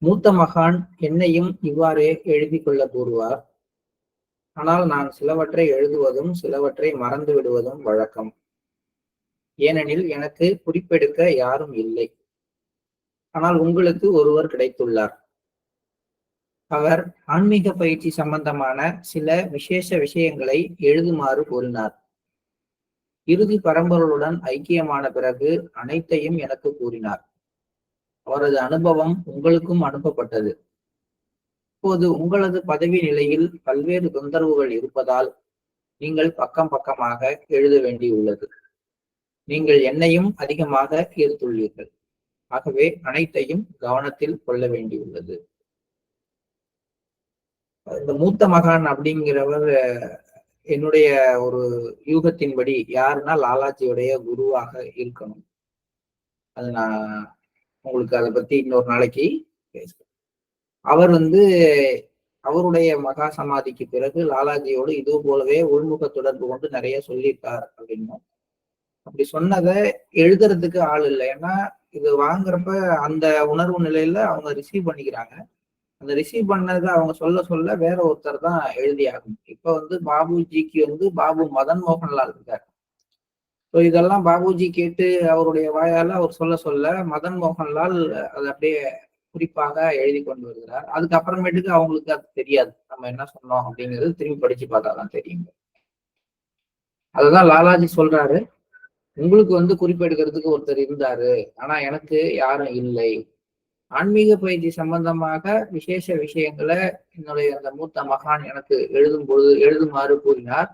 மூத்த மகான் என்னையும் இவ்வாறே எழுதிக் கொள்ள கூறுவார். ஆனால் நான் சிலவற்றை எழுதுவதும் சிலவற்றை மறந்து விடுவதும் வழக்கம். ஏனெனில் எனக்கு குறிப்பெடுக்க யாரும் இல்லை. ஆனால் உங்களுக்கு ஒருவர் கிடைத்துள்ளார். அவர் ஆன்மீக பயிற்சி சம்பந்தமான சில விசேஷ விஷயங்களை எழுதுமாறு கூறினார். இறுதி பரம்பொருளுடன் ஐக்கியமான பிறகு அனைத்தையும் எனக்கு கூறினார். அவரது அனுபவம் உங்களுக்கும் அனுப்பப்பட்டது. இப்போது உங்களது பதவி நிலையில் பல்வேறு தொந்தரவுகள் இருப்பதால் நீங்கள் பக்கம் பக்கமாக எழுத வேண்டியுள்ளது. நீங்கள் என்னையும் அதிகமாக ஈர்த்துள்ளீர்கள். ஆகவே அனைத்தையும் கவனத்தில் கொள்ள வேண்டியுள்ளது. இந்த மூத்த மகான் அப்படிங்கிறவர் என்னுடைய ஒரு யூகத்தின்படி யாருன்னா லாலாஜியுடைய குருவாக இருக்கணும். அது நான் உங்களுக்கு அதை பத்தி இன்னொரு நாளைக்கு பேசுறேன். அவர் அவருடைய மகா சமாதிக்கு பிறகு லாலாஜியோடு இது போலவே உள்முக தொடர்பு கொண்டு நிறைய சொல்லியிருக்கார் அப்படின்னும். அப்படி சொன்னதை எழுதுறதுக்கு ஆள் இல்லை. ஏன்னா இது வாங்குறப்ப அந்த உணர்வு நிலையில அவங்க ரிசீவ் பண்ணிக்கிறாங்க. அந்த ரிசீவ் பண்ணதை அவங்க சொல்ல சொல்ல வேற ஒருத்தர் தான் எழுதி ஆகும். இப்ப பாபுஜிக்கு பாபு மதன் மோகன்லால் இருக்காரு. ஸோ இதெல்லாம் பாபுஜி கேட்டு அவருடைய வாயால அவர் சொல்ல சொல்ல மதன் மோகன்லால் அதை அப்படியே குறிப்பாக எழுதி கொண்டு வருகிறார். அதுக்கப்புறமேட்டுக்கு அவங்களுக்கு அது தெரியாது நம்ம என்ன சொன்னோம் அப்படிங்கிறது திரும்பி படிச்சு பார்த்தாதான் தெரியுங்க. அதுதான் லாலாஜி சொல்றாரு, உங்களுக்கு குறிப்பெடுக்கிறதுக்கு ஒருத்தர் இருந்தாரு, ஆனா எனக்கு யாரும் இல்லை. ஆன்மீக பயிற்சி சம்பந்தமாக விசேஷ விஷயங்களை என்னுடைய அந்த மூத்த மகான் எனக்கு எழுதுமாறு கூறினார்.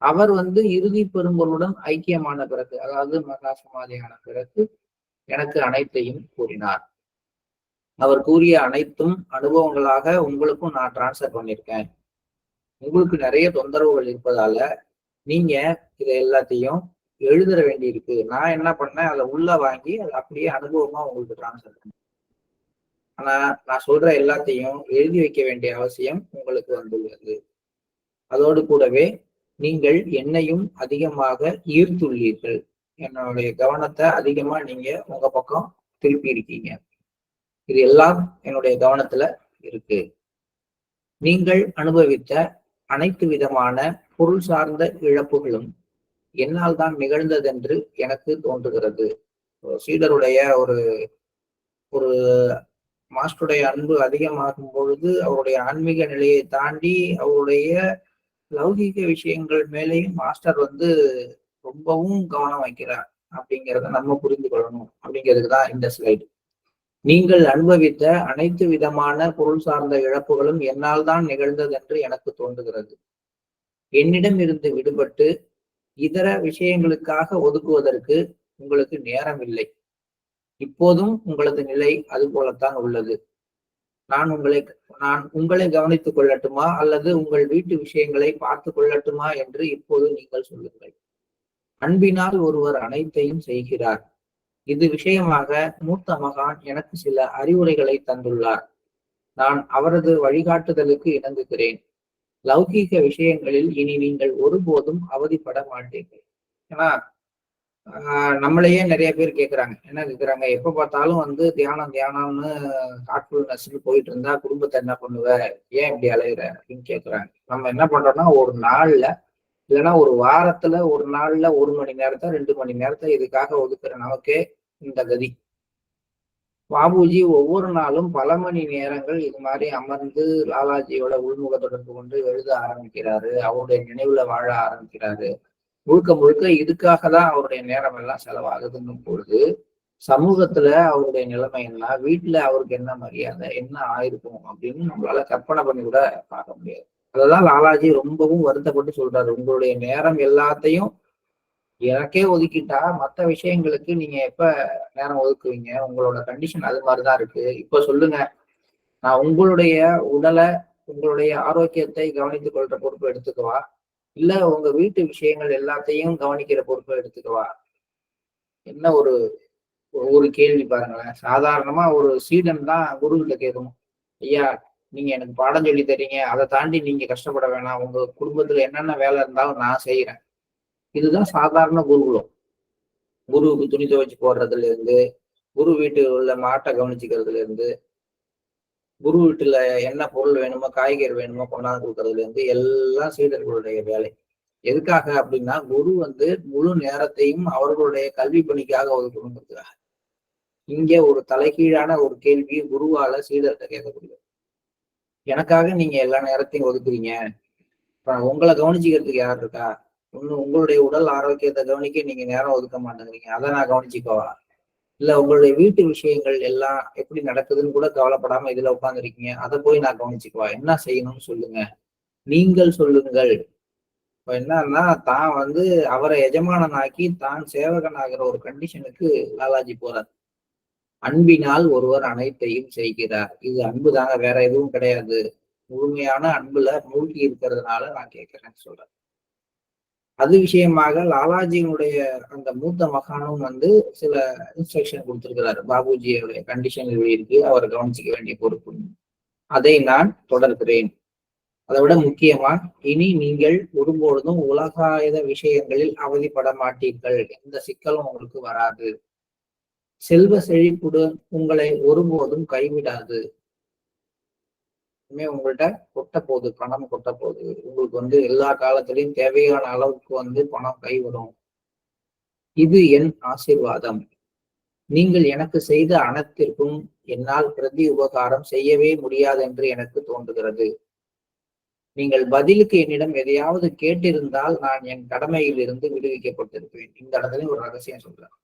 அவர் இறுதி பெரும்பொருளுடன் ஐக்கியமான பிறகு, அதாவது மகா சமாதியான பிறகு எனக்கு அனைத்தையும் கூறினார். அவர் கூறிய அனைத்தும் அனுபவங்களாக உங்களுக்கும் நான் டிரான்ஸ்ஃபர் பண்ணியிருக்கேன். உங்களுக்கு நிறைய தொந்தரவுகள் இருப்பதால நீங்க இதை எல்லாத்தையும் எழுத வேண்டியிருக்கு. நான் என்ன பண்ணேன், அதை உள்ள வாங்கி அதை அப்படியே அனுபவமா உங்களுக்கு டிரான்ஸ்ஃபர் பண்ணேன். ஆனா நான் சொல்ற எல்லாத்தையும் எழுதி வைக்க வேண்டிய அவசியம் உங்களுக்கு வந்துள்ளது. அதோடு கூடவே நீங்கள் என்னையும் அதிகமாக ஈர்த்துள்ளீர்கள். என்னுடைய கவனத்தை அதிகமா நீங்க உங்க பக்கம் திருப்பி இருக்கீங்க. இது எல்லாம் என்னுடைய கவனத்துல இருக்கு. நீங்கள் அனுபவித்த அனைத்து விதமான பொருள் சார்ந்த இழப்புகளும் என்னால் தான் நிகழ்ந்ததென்று எனக்கு தோன்றுகிறது. சீடருடைய ஒரு ஒரு மாஸ்டருடைய அன்பு அதிகமாகும் பொழுது அவருடைய ஆன்மீக நிலையை தாண்டி அவருடைய லௌகீக விஷயங்கள் மேலேயும் மாஸ்டர் ரொம்பவும் கவனம் வைக்கிறார் அப்படிங்கிறத நம்ம புரிந்து கொள்ளணும். அப்படிங்கிறதுக்கு தான் இந்த ஸ்லைடு. நீங்கள் அனுபவித்த அனைத்து விதமான பொருள் சார்ந்த இழப்புகளும் என்னால் தான் நிகழ்ந்தது என்று எனக்கு தோன்றுகிறது. என்னிடம் இருந்து விடுபட்டு இதர விஷயங்களுக்காக ஒதுக்குவதற்கு உங்களுக்கு நேரம் இல்லை. இப்போதும் உங்களது நிலை அது போலத்தான் உள்ளது. நான் உங்களை கவனித்துக் கொள்ளட்டுமா அல்லது உங்கள் வீட்டு விஷயங்களை பார்த்து கொள்ளட்டுமா என்று இப்போது நீங்கள் சொல்லுங்கள். அன்பினால் ஒருவர் அனைத்தையும் செய்கிறார். இது விஷயமாக மூத்த மகான் எனக்கு சில அறிவுரைகளை தந்துள்ளார். நான் அவரது வழிகாட்டுதலுக்கு இணங்குகிறேன். லௌகீக விஷயங்களில் இனி நீங்கள் ஒருபோதும் அவதிப்பட மாட்டீர்கள். ஏன்னா நம்மளையே நிறைய பேர் என்ன கேட்கிறாங்க, எப்ப பார்த்தாலும் தியானம்னு காட்ஃபுல்னஸ்ன்னு போயிட்டு இருந்தா குடும்பத்தை என்ன பண்ணுவ, ஏன் இப்படி அலையிற அப்படின்னு கேட்கிறாங்க. நம்ம என்ன பண்றோம்னா ஒரு நாள்ல இல்லைன்னா ஒரு வாரத்துல ஒரு நாள்ல 1 மணி நேரத்தை 2 மணி நேரத்தை இதுக்காக ஒதுக்குற நமக்கே இந்த கதி. பாபுஜி ஒவ்வொரு நாளும் பல மணி நேரங்கள் இது மாதிரி அமர்ந்து லாலாஜியோட உள்முக தொடர்பு கொண்டு எழுத ஆரம்பிக்கிறாரு. அவருடைய நினைவுல வாழ ஆரம்பிக்கிறாரு. முழுக்க முழுக்க இதுக்காக தான் அவருடைய நேரம் எல்லாம் செலவாகுதுன்னும் பொழுது சமூகத்துல அவருடைய நிலைமை என்ன, வீட்டுல அவருக்கு என்ன மரியாதை, என்ன ஆயிருக்கும் அப்படின்னு நம்மளால கற்பனை பண்ணி கூட பார்க்க முடியாது. அததான் லாலாஜி ரொம்பவும் வருத்தப்பட்டு சொல்றாரு, உங்களுடைய நேரம் எல்லாத்தையும் எனக்கே ஒதுக்கிட்டா மற்ற விஷயங்களுக்கு நீங்க எப்ப நேரம் ஒதுக்குவீங்க? உங்களோட கண்டிஷன் அது மாதிரிதான் இருக்கு. இப்ப சொல்லுங்க, நான் உங்களுடைய உடலை உங்களுடைய ஆரோக்கியத்தை கவனித்துக் கொள்ற பொறுப்பு எடுத்துக்கவா, இல்ல உங்க வீட்டு விஷயங்கள் எல்லாத்தையும் கவனிக்கிற பொறுப்பை எடுத்துக்கவா? என்ன ஒரு கேள்வி பாருங்களேன். சாதாரணமா ஒரு சீடன் தான் குருகிட்ட கேட்கணும், ஐயா நீங்க எனக்கு பாடம் சொல்லி தரீங்க, அதை தாண்டி நீங்க கஷ்டப்பட வேணாம், உங்க குடும்பத்துல என்னென்ன வேலை இருந்தாலும் நான் செய்யறேன். இதுதான் சாதாரண குருகுலம். குருவுக்கு துணி துவைச்சு போடுறதுல இருந்து, குரு வீட்டுல உள்ள மாட்டை கவனிச்சுக்கிறதுல இருந்து, குரு வீட்டுல என்ன பொருள் வேணுமோ, காய்கறி வேணுமோ கொண்டாந்து கொடுக்கறதுல இருந்து எல்லாம் சீடர்களுடைய வேலை. எதுக்காக அப்படின்னா, குரு முழு நேரத்தையும் அவர்களுடைய கல்வி பணிக்காக ஒதுக்கணுங்கிறதுக்காக. இங்க ஒரு தலைகீழான ஒரு கேள்வி குருவால சீடர்கிட்ட கேட்கப்படுது. எனக்காக நீங்க எல்லா நேரத்தையும் ஒதுக்குறீங்க, உங்களை கவனிச்சுக்கிறதுக்கு யார் இருக்கா? உங்களுடைய உடல் ஆரோக்கியத்தை கவனிக்க நீங்க நேரம் ஒதுக்க மாட்டேங்கிறீங்க, அதை நான் கவனிச்சுக்கவா? இல்ல உங்களுடைய வீட்டு விஷயங்கள் எல்லாம் எப்படி நடக்குதுன்னு கூட கவலைப்படாம இதுல உட்காந்துருக்கீங்க, அதை போய் நான் கவனிச்சுக்கவா? என்ன செய்யணும்னு சொல்லுங்க, நீங்கள் சொல்லுங்கள். இப்ப என்னன்னா, தான் அவரை எஜமானனாக்கி தான் சேவகன் ஆகிற ஒரு கண்டிஷனுக்கு லாலாஜி போறார். அன்பினால் ஒருவர் அனைத்தையும் செய்கிறார். இது அன்பு தாங்க, வேற எதுவும் கிடையாது. முழுமையான அன்புல மூழ்கி இருக்கிறதுனால நான் கேட்கிறேன்னு சொல்றேன். அது விஷயமாக லாலாஜியினுடைய அந்த மூத்த மகானும் சில இன்ஸ்ட்ரக்ஷன் கொடுத்திருக்கிறாரு. பாபுஜியுடைய கண்டிஷன் இருக்கு, அவரை கவனிச்சுக்க வேண்டிய பொறுப்பு. அதை நான் தொடர்கிறேன். அதை விட முக்கியமா, இனி நீங்கள் ஒருபொழுதும் உலகாயுத விஷயங்களில் அவதிப்பட மாட்டீர்கள், எந்த சிக்கலும் உங்களுக்கு வராது. செல்வ செழிப்புடன் உங்களை ஒருபோதும் கைவிடாது. உங்கள்கிட்ட கொட்ட போகுது, பணம் கொட்ட போகுது. உங்களுக்கு எல்லா காலத்திலையும் தேவையான அளவுக்கு பணம் கை வரும். இது என் ஆசீர்வாதம். நீங்கள் எனக்கு செய்த அனைத்திற்கும் என்னால் பிரதி உபகாரம் செய்யவே முடியாது என்று எனக்கு தோன்றுகிறது. நீங்கள் பதிலுக்கு என்னிடம் எதையாவது கேட்டிருந்தால் நான் என் கடமையில் இருந்து விடுவிக்கப்பட்டிருப்பேன். இந்த இடத்துல ஒரு ரகசியம் சொல்றேன்.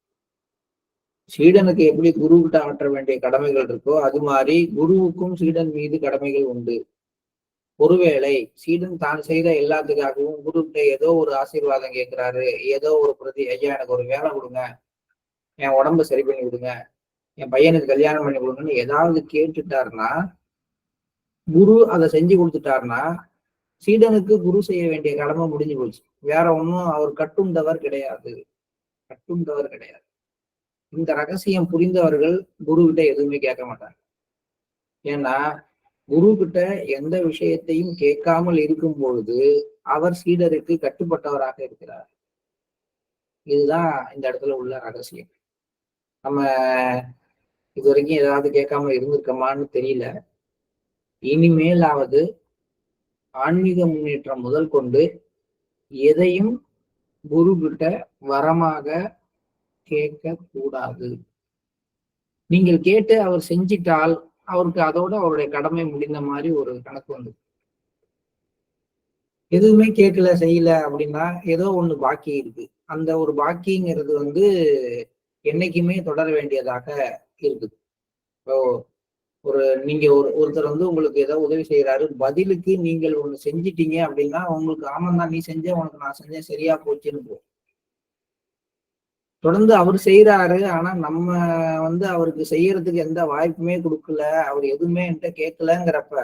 சீடனுக்கு எப்படி குரு கிட்ட ஆற்ற வேண்டிய கடமைகள் இருக்கோ, அது மாதிரி குருவுக்கும் சீடன் மீது கடமைகள் உண்டு. ஒருவேளை சீடன் தான் செய்த எல்லாத்துக்காகவும் குரு கிட்ட ஏதோ ஒரு ஆசீர்வாதம் கேட்கிறாரு, ஏதோ ஒரு பிரதி, ஐயா எனக்கு ஒரு வேலை கொடுங்க, என் உடம்ப சரி பண்ணி விடுங்க, என் பையனுக்கு கல்யாணம் பண்ணி கொடுங்கன்னு ஏதாவது கேட்டுட்டாருன்னா, குரு அதை செஞ்சு கொடுத்துட்டாருன்னா சீடனுக்கு குரு செய்ய வேண்டிய கடமை முடிஞ்சு போச்சு. வேற ஒன்றும் அவர் கட்டுண்டவர் கிடையாது, கட்டுண்டவர் கிடையாது. இந்த ரகசியம் புரிந்தவர்கள் குரு கிட்ட எதுவுமே கேட்க மாட்டாங்க. ஏன்னா குரு கிட்ட எந்த விஷயத்தையும் கேட்காமல் இருக்கும் பொழுது அவர் சீடருக்கு கட்டுப்பட்டவராக இருக்கிறார். இதுதான் இந்த இடத்துல உள்ள ரகசியம். நம்ம இது வரைக்கும் ஏதாவது கேட்காம இருந்திருக்கோமான்னு தெரியல. இனிமேலாவது ஆன்மீக முன்னேற்றம் முதல் கொண்டு எதையும் குரு கிட்ட வரமாக கேட்க கூடாது. நீங்கள் கேட்டு அவர் செஞ்சிட்டால் அவருக்கு அதோட அவருடைய கடமை முடிந்த மாதிரி ஒரு கணக்கு எதுவுமே கேட்கல செய்யல அப்படின்னா ஏதோ ஒண்ணு பாக்கி இருக்கு. அந்த ஒரு பாக்கிங்கிறது என்னைக்குமே தொடர வேண்டியதாக இருக்குது. இப்போ நீங்க ஒருத்தர் உங்களுக்கு ஏதோ உதவி செய்யறாரு, பதிலுக்கு நீங்கள் ஒண்ணு செஞ்சிட்டீங்க அப்படின்னா உங்களுக்கு ஆமாந்தான் நீ செஞ்ச, உனக்கு நான் செஞ்சேன், சரியா போச்சுன்னு தொடர்ந்து அவர் செய்யறாரு. ஆனா நம்ம அவருக்கு செய்யறதுக்கு எந்த வாய்ப்புமே கொடுக்கல, அவர் எதுவுமே என்கிட்ட கேட்கலங்கிறப்ப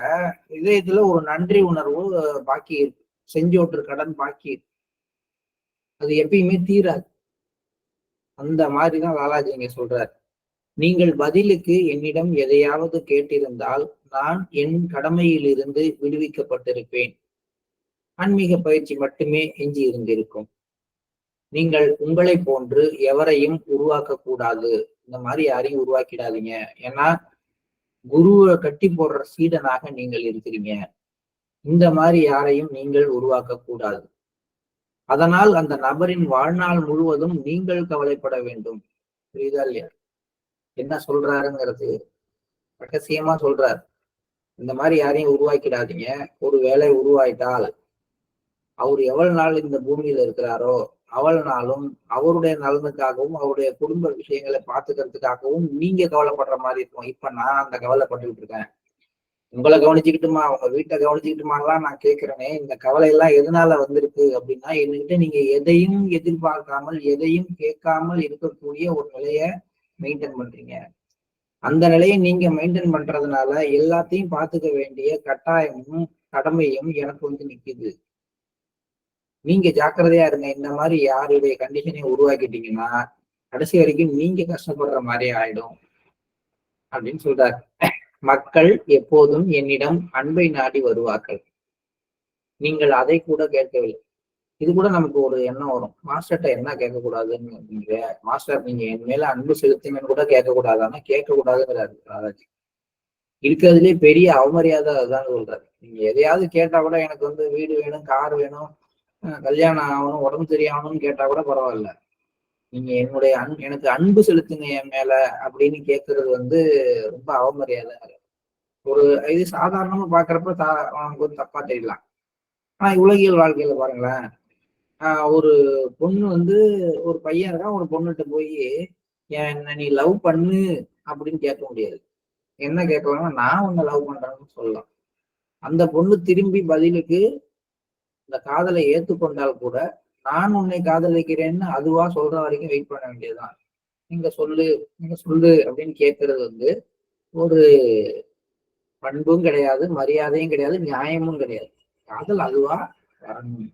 இதயத்துல ஒரு நன்றி உணர்வு பாக்கி இருக்கு, செஞ்சோட்டு கடன் பாக்கி இருக்கு. அது எப்பயுமே தீராது. அந்த மாதிரிதான் லாலாஜி இங்க சொல்றாரு. நீங்கள் பதிலுக்கு என்னிடம் எதையாவது கேட்டிருந்தால் நான் என் கடமையில் இருந்து விடுவிக்கப்பட்டிருப்பேன். ஆன்மீக பயிற்சி மட்டுமே எஞ்சி இருந்திருக்கும். நீங்கள் உங்களை போன்று எவரையும் உருவாக்க கூடாது. இந்த மாதிரி யாரையும் உருவாக்கிடாதீங்க. ஏன்னா குருவை கட்டி போடுற சீடனாக நீங்கள் இருக்கிறீங்க. இந்த மாதிரி யாரையும் நீங்கள் உருவாக்க கூடாது. அதனால் அந்த நபரின் வாழ்நாள் முழுவதும் நீங்கள் கவலைப்பட வேண்டும். புரியுதா இல்லையா? என்ன சொல்றாருங்கிறது ரகசியமா சொல்றாரு. இந்த மாதிரி யாரையும் உருவாக்கிடாதீங்க. ஒரு வேலை உருவாயிட்டால் அவர் எவ்வளவு நாள் இந்த பூமியில இருக்கிறாரோ அவ்வளவு நாளும் அவருடைய நலனுக்காகவும் அவருடைய குடும்ப விஷயங்களை பார்த்துக்கிறதுக்காகவும் நீங்க கவலைப்படுற மாதிரி இருக்கும். இப்ப நான் அந்த கவலைப்பட்டுக்கிட்டு இருக்கேன். உங்களை கவனிச்சுக்கிட்டுமா, உங்க வீட்டை கவனிச்சுக்கிட்டுமாலாம் நான் கேட்கிறேனே, இந்த கவலை எல்லாம் எதனால வந்திருக்கு அப்படின்னா, என்கிட்ட நீங்க எதையும் எதிர்பார்க்காமல் எதையும் கேட்காமல் இருக்கக்கூடிய ஒரு நிலைய மெயின்டைன் பண்றீங்க. அந்த நிலையை நீங்க மெயின்டைன் பண்றதுனால எல்லாத்தையும் பார்த்துக்க வேண்டிய கட்டாயமும் கடமையும் எனக்கு நிக்குது. நீங்க ஜாக்கிரதையா இருங்க. இந்த மாதிரி யாருடைய கண்டிஷனையும் உருவாக்கிட்டீங்கன்னா கடைசி வரைக்கும் நீங்க கஷ்டப்படுற மாதிரி ஆயிடும் அப்படின்னு சொல்றாரு. மக்கள் எப்போதும் என்னிடம் அன்பை நாடி வருவார்கள், நீங்கள் அதை கூட கேட்கவில்லை. இது கூட நமக்கு ஒரு எண்ணம் வரும், மாஸ்டர்கிட்ட என்ன கேட்கக்கூடாதுன்னு. மாஸ்டர் நீங்க என் மேல அன்பு செலுத்துங்கன்னு கூட கேட்கக்கூடாது. ஆனா கேட்கக்கூடாதுங்கிறாரு ராஜாஜி. இருக்கிறதுலே பெரிய அவமரியாதை அதுதான் சொல்றாரு. நீங்க எதையாவது கேட்டா கூட எனக்கு வந்து வீடு வேணும், கார் வேணும், கல்யாணம் ஆகணும், உடம்பு சரியாகணும்னு கேட்டா கூட பரவாயில்ல. நீங்க என்னுடைய எனக்கு அன்பு செலுத்துங்க என் மேல அப்படின்னு கேட்கறது வந்து ரொம்ப அவமரியாதை. ஒரு இது சாதாரணமா பாக்குறப்ப அவனுக்கு வந்து தப்பா தெரியலாம். ஆனா உலகியல் வாழ்க்கையில பாருங்களேன், ஒரு பொண்ணு வந்து ஒரு பையன் இருக்கான், ஒரு பொண்ணுகிட்ட போய் என்ன நீ லவ் பண்ணு அப்படின்னு கேட்க முடியாது. என்ன கேட்கலாம்னா நான் உன்னை லவ் பண்றேன்னு சொல்லலாம். அந்த பொண்ணு திரும்பி பதிலுக்கு இந்த காதலை ஏத்துக்கொண்டால் கூட நான் உன்னை காதலிக்கிறேன்னு அதுவா சொல்ற வரைக்கும் வெயிட் பண்ண வேண்டியதுதான். நீங்க சொல்லு, நீங்க சொல்லு அப்படின்னு கேட்கறது வந்து ஒரு பண்பும் கிடையாது, மரியாதையும் கிடையாது, நியாயமும் கிடையாது. காதல் அதுவா வரணும்.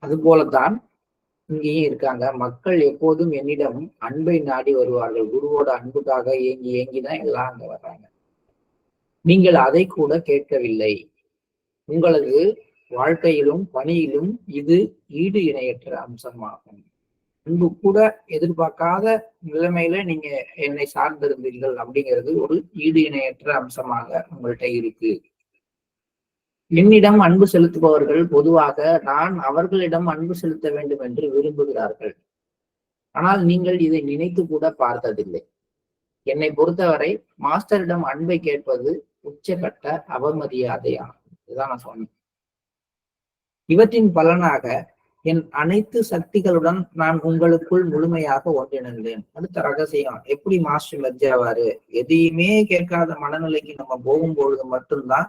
அது போலத்தான் இங்கேயும் இருக்காங்க. மக்கள் எப்போதும் என்னிடம் அன்பை நாடி வருவார்கள். குருவோட அன்புக்காக ஏங்கி ஏங்கிதான் எல்லாம் அங்க வர்றாங்க. நீங்கள் அதை கூட கேட்கவில்லை. உங்களது வாழ்க்கையிலும் பணியிலும் இது ஈடு இணையற்ற அம்சமாகும். அன்பு கூட எதிர்பார்க்காத நிலைமையில நீங்க என்னை சார்ந்திருந்தீர்கள் அப்படிங்கிறது ஒரு ஈடு இணையற்ற அம்சமாக உங்கள்கிட்ட இருக்கு. என்னிடம் அன்பு செலுத்துபவர்கள் பொதுவாக நான் அவர்களிடம் அன்பு செலுத்த வேண்டும் என்று விரும்புகிறார்கள். ஆனால் நீங்கள் இதை நினைத்து கூட பார்த்ததில்லை. என்னை பொறுத்தவரை மாஸ்டரிடம் அன்பை கேட்பது உச்சகட்ட அவமரியாதையாகும். இதுதான் நான் சொன்னேன். இவற்றின் பலனாக என் அனைத்து சக்திகளுடன் நான் உங்களுக்குள் முழுமையாக ஒன்றிணைந்தேன். அடுத்த ரகசியம், எப்படி மாஸ்டர் மெர்ஜ் ஆவாரு? எதையுமே கேட்காத மனநிலைக்கு நம்ம போகும்பொழுது மட்டும்தான்